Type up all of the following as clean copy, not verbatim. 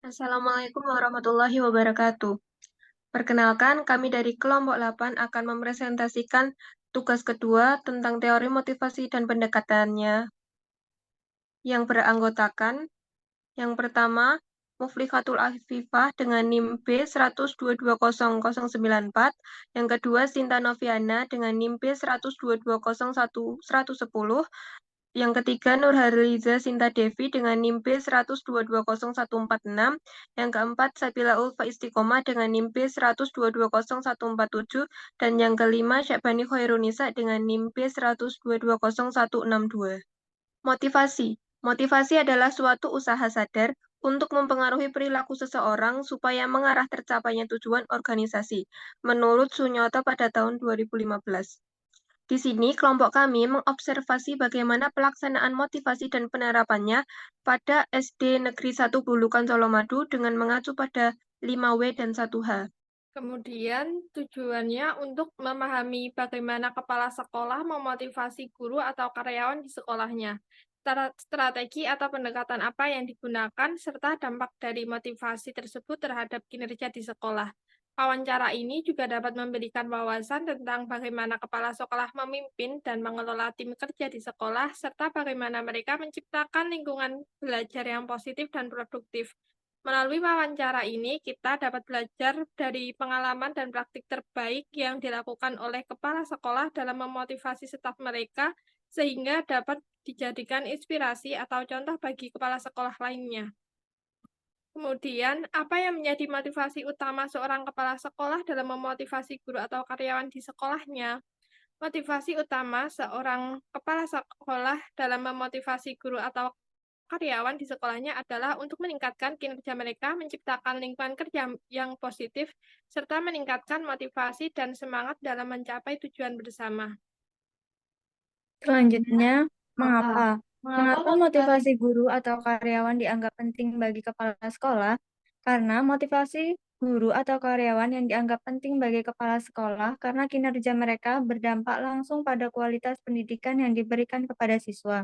Assalamualaikum warahmatullahi wabarakatuh. Perkenalkan, kami dari kelompok 8 akan mempresentasikan tugas kedua tentang teori motivasi dan pendekatannya yang beranggotakan yang pertama, Muflihatul Afifah dengan NIM B1220094, yang kedua Sinta Noviana dengan NIM B1220110, yang ketiga, Nurhaliza Sinta Devi dengan NIM B1220146, yang keempat, Sabila Ulfa Istiqomah dengan NIM B1220147, dan yang kelima, Syakbani Khairunisa dengan NIM B1220162. Motivasi. Motivasi adalah suatu usaha sadar untuk mempengaruhi perilaku seseorang supaya mengarah tercapainya tujuan organisasi, menurut Sunyoto pada tahun 2015. Di sini, kelompok kami mengobservasi bagaimana pelaksanaan motivasi dan penerapannya pada SD Negeri 1 Bulukan Solomadu dengan mengacu pada 5W dan 1H. Kemudian tujuannya untuk memahami bagaimana kepala sekolah memotivasi guru atau karyawan di sekolahnya, strategi atau pendekatan apa yang digunakan, serta dampak dari motivasi tersebut terhadap kinerja di sekolah. Wawancara ini juga dapat memberikan wawasan tentang bagaimana kepala sekolah memimpin dan mengelola tim kerja di sekolah, serta bagaimana mereka menciptakan lingkungan belajar yang positif dan produktif. Melalui wawancara ini, kita dapat belajar dari pengalaman dan praktik terbaik yang dilakukan oleh kepala sekolah dalam memotivasi staf mereka, sehingga dapat dijadikan inspirasi atau contoh bagi kepala sekolah lainnya. Kemudian, apa yang menjadi motivasi utama seorang kepala sekolah dalam memotivasi guru atau karyawan di sekolahnya? Motivasi utama seorang kepala sekolah dalam memotivasi guru atau karyawan di sekolahnya adalah untuk meningkatkan kinerja mereka, menciptakan lingkungan kerja yang positif, serta meningkatkan motivasi dan semangat dalam mencapai tujuan bersama. Selanjutnya, Mengapa? mengapa? Mengapa Mengapa motivasi? motivasi guru atau karyawan dianggap penting bagi kepala sekolah? Karena motivasi guru atau karyawan yang dianggap penting bagi kepala sekolah karena kinerja mereka berdampak langsung pada kualitas pendidikan yang diberikan kepada siswa.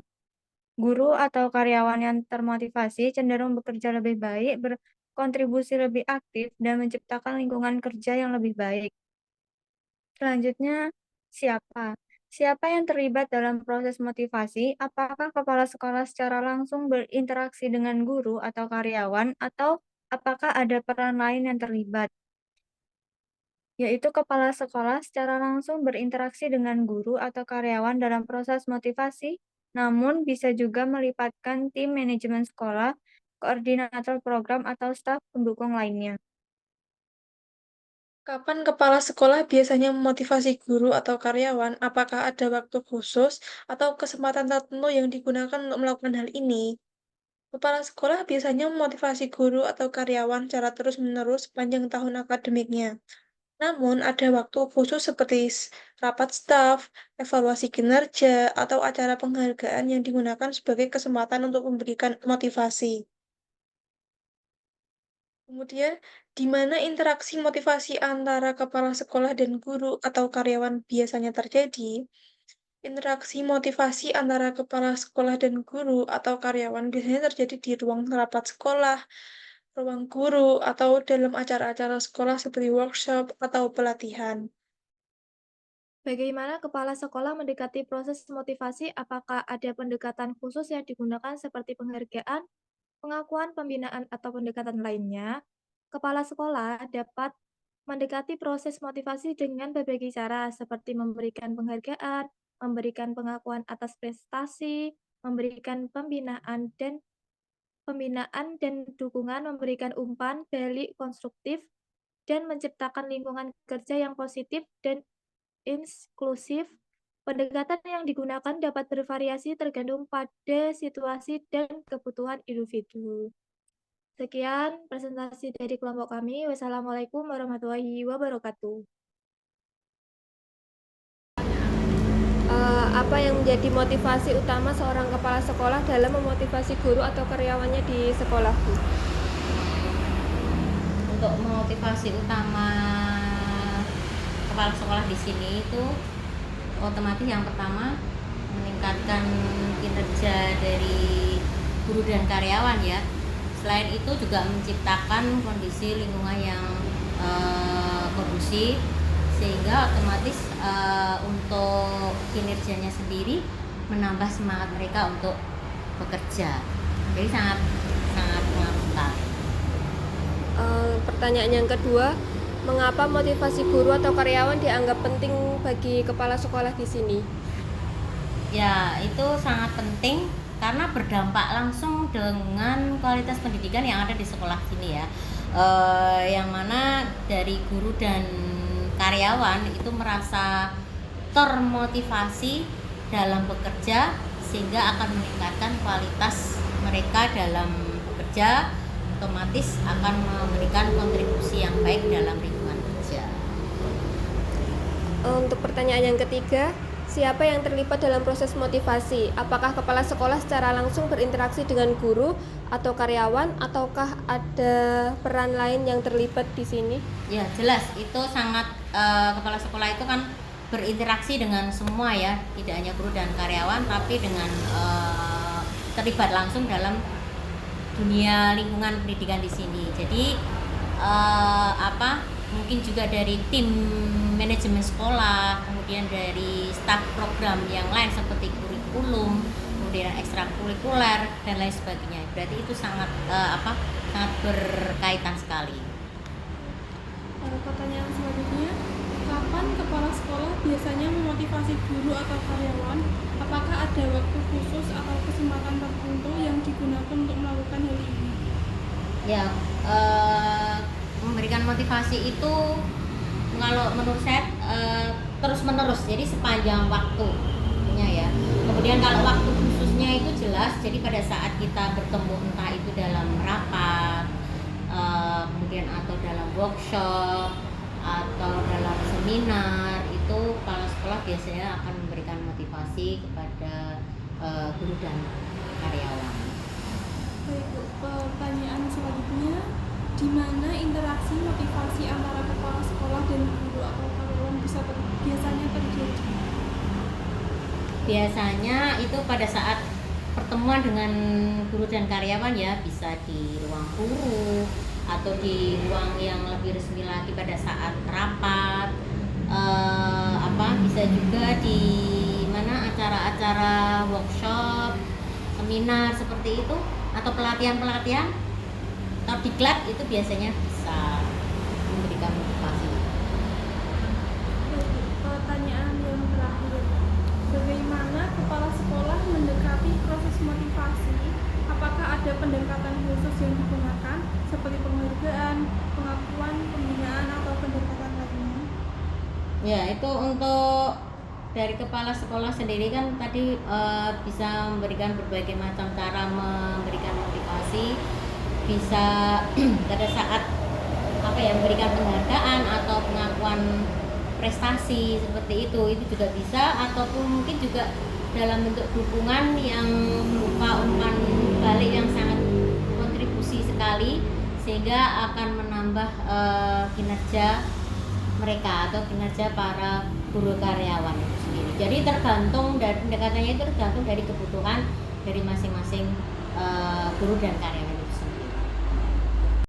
Guru atau karyawan yang termotivasi cenderung bekerja lebih baik, berkontribusi lebih aktif, dan menciptakan lingkungan kerja yang lebih baik. Selanjutnya, siapa? Siapa yang terlibat dalam proses motivasi? Apakah kepala sekolah secara langsung berinteraksi dengan guru atau karyawan, atau apakah ada peran lain yang terlibat? Yaitu kepala sekolah secara langsung berinteraksi dengan guru atau karyawan dalam proses motivasi, namun bisa juga melibatkan tim manajemen sekolah, koordinator program, atau staf pendukung lainnya. Kapan kepala sekolah biasanya memotivasi guru atau karyawan? Apakah ada waktu khusus atau kesempatan tertentu yang digunakan untuk melakukan hal ini? Kepala sekolah biasanya memotivasi guru atau karyawan secara terus-menerus sepanjang tahun akademiknya. Namun, ada waktu khusus seperti rapat staf, evaluasi kinerja, atau acara penghargaan yang digunakan sebagai kesempatan untuk memberikan motivasi. Kemudian, di mana interaksi motivasi antara kepala sekolah dan guru atau karyawan biasanya terjadi? Interaksi motivasi antara kepala sekolah dan guru atau karyawan biasanya terjadi di ruang rapat sekolah, ruang guru, atau dalam acara-acara sekolah seperti workshop atau pelatihan. Bagaimana kepala sekolah mendekati proses motivasi? Apakah ada pendekatan khusus yang digunakan seperti penghargaan, pengakuan, pembinaan, atau pendekatan lainnya? Kepala sekolah dapat mendekati proses motivasi dengan berbagai cara, seperti memberikan penghargaan, memberikan pengakuan atas prestasi, memberikan pembinaan dan dukungan, memberikan umpan balik konstruktif, dan menciptakan lingkungan kerja yang positif dan inklusif. Pendekatan yang digunakan dapat bervariasi tergantung pada situasi dan kebutuhan individu. Sekian presentasi dari kelompok kami. Wassalamualaikum warahmatullahi wabarakatuh. Apa yang menjadi motivasi utama seorang kepala sekolah dalam memotivasi guru atau karyawannya di sekolahku? Untuk motivasi utama kepala sekolah di sini itu otomatis yang pertama meningkatkan kinerja dari guru dan karyawan ya. Selain itu juga menciptakan kondisi lingkungan yang kondusif, sehingga otomatis untuk kinerjanya sendiri menambah semangat mereka untuk bekerja. Jadi sangat mengaruh sekali. Pertanyaan yang kedua, mengapa motivasi guru atau karyawan dianggap penting bagi kepala sekolah di sini? Ya, itu sangat penting karena berdampak langsung dengan kualitas pendidikan yang ada di sekolah sini ya. Yang mana dari guru dan karyawan itu merasa termotivasi dalam bekerja, sehingga akan meningkatkan kualitas mereka dalam bekerja, otomatis akan memberikan kontribusi yang baik dalam lingkungan kerja. Untuk pertanyaan yang ketiga, siapa yang terlibat dalam proses motivasi? Apakah kepala sekolah secara langsung berinteraksi dengan guru atau karyawan, ataukah ada peran lain yang terlibat di sini? Ya, jelas itu sangat kepala sekolah itu kan berinteraksi dengan semua ya, tidak hanya guru dan karyawan, tapi dengan terlibat langsung dalam dunia lingkungan pendidikan di sini. Jadi mungkin juga dari tim manajemen sekolah, kemudian dari staf program yang lain seperti kurikulum, kemudian ekstrakurikuler dan lain sebagainya. Berarti itu sangat sangat berkaitan sekali. Pertanyaan selanjutnya, kapan kepala sekolah biasanya memotivasi guru atau karyawan? Apakah ada waktu khusus atau kesempatan tertentu yang digunakan untuk melakukan hal ini? Ya, memberikan motivasi itu kalau menurut saya terus menerus, jadi sepanjang waktunya ya. Kemudian kalau waktu khususnya itu jelas, jadi pada saat kita bertemu entah itu dalam rapat, kemudian atau dalam workshop atau dalam seminar, itu kepala sekolah biasanya akan memberikan motivasi kepada guru dan karyawan. Baik, Bu. Pertanyaan selanjutnya, di mana interaksi motivasi antara kepala sekolah dan guru atau karyawan biasanya terjadi? Biasanya itu pada saat pertemuan dengan guru dan karyawan ya, bisa di ruang guru atau di ruang yang lebih resmi lagi pada saat rapat, bisa juga di mana acara-acara workshop, seminar seperti itu, atau pelatihan-pelatihan atau diklat, itu biasanya bisa memberikan motivasi. Pertanyaan yang terakhir, bagaimana kepala sekolah mendekati proses motivasi? Apakah ada pendekatan khusus yang digunakan seperti penghargaan, pengakuan, pembinaan, atau pendekatan lainnya? Ya, itu untuk dari kepala sekolah sendiri kan tadi bisa memberikan berbagai macam cara memberikan motivasi, bisa pada saat memberikan penghargaan atau pengakuan prestasi seperti itu juga bisa, ataupun mungkin juga dalam bentuk dukungan yang berupa umpan balik yang sangat kontribusi sekali, sehingga akan menambah kinerja mereka atau kinerja para guru karyawan itu sendiri. Jadi tergantung dari pendekatannya, itu tergantung dari kebutuhan dari masing-masing guru dan karyawan.